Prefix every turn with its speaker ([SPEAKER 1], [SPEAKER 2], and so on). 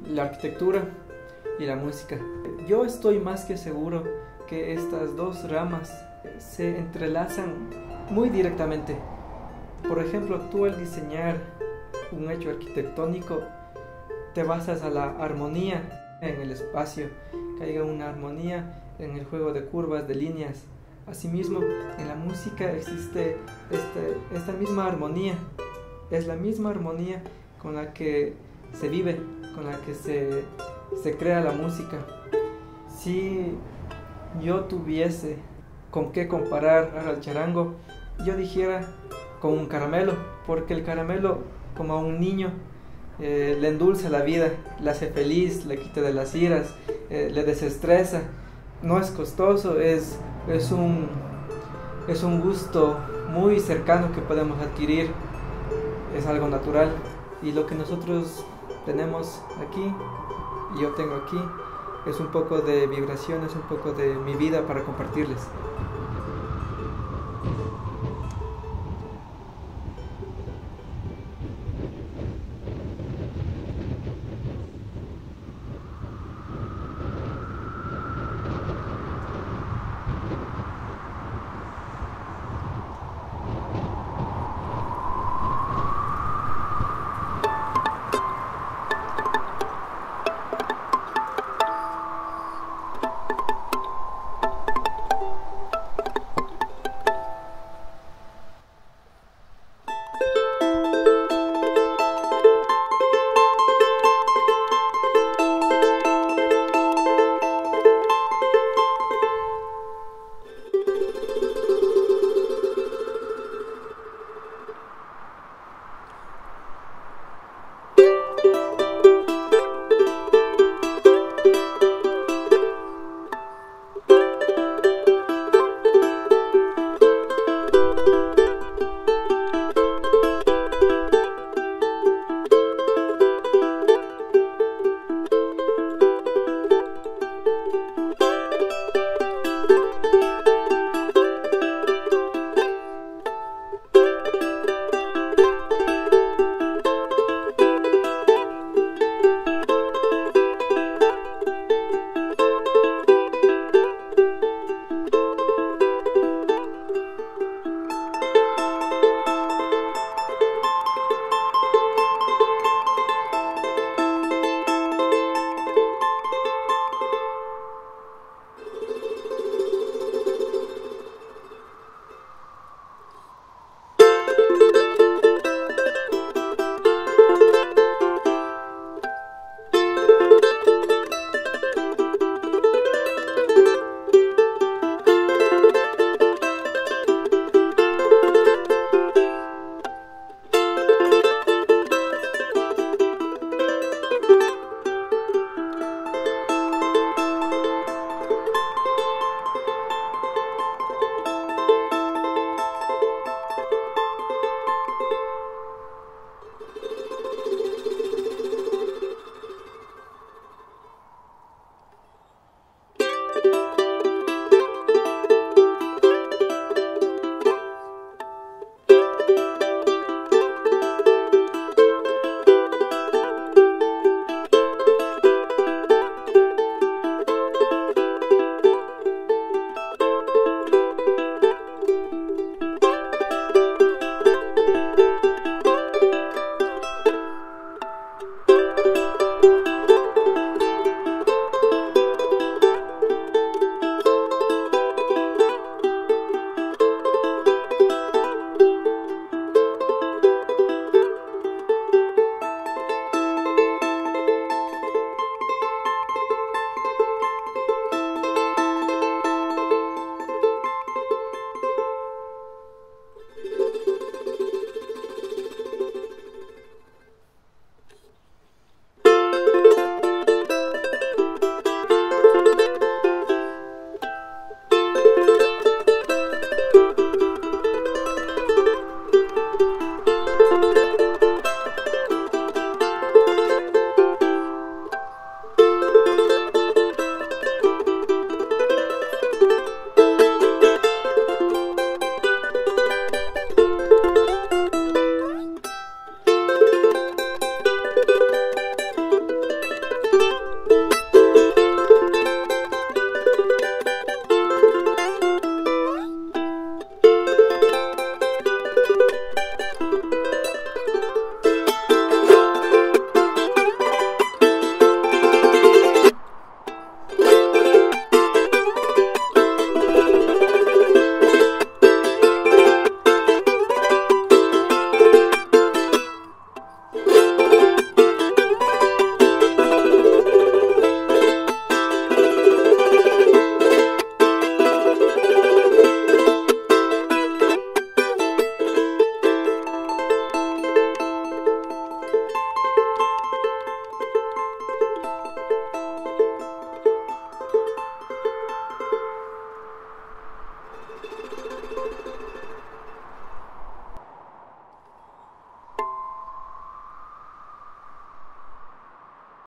[SPEAKER 1] la arquitectura y la música. Yo estoy más que seguro que estas dos ramas se entrelazan muy directamente. Por ejemplo, tú al diseñar un hecho arquitectónico te basas a la armonía en el espacio, que haya una armonía en el juego de curvas, de líneas. Asimismo, en la música existe esta misma armonía. Es la misma armonía con la que se vive, con la que se crea la música. Si yo tuviese con qué comparar al charango, yo dijera con un caramelo, porque el caramelo, como a un niño, le endulza la vida, le hace feliz, le quita de las iras, le desestresa. No es costoso, es un gusto muy cercano que podemos adquirir, es algo natural. Y lo que nosotros tenemos aquí, y yo tengo aquí, es un poco de vibraciones, un poco de mi vida para compartirles.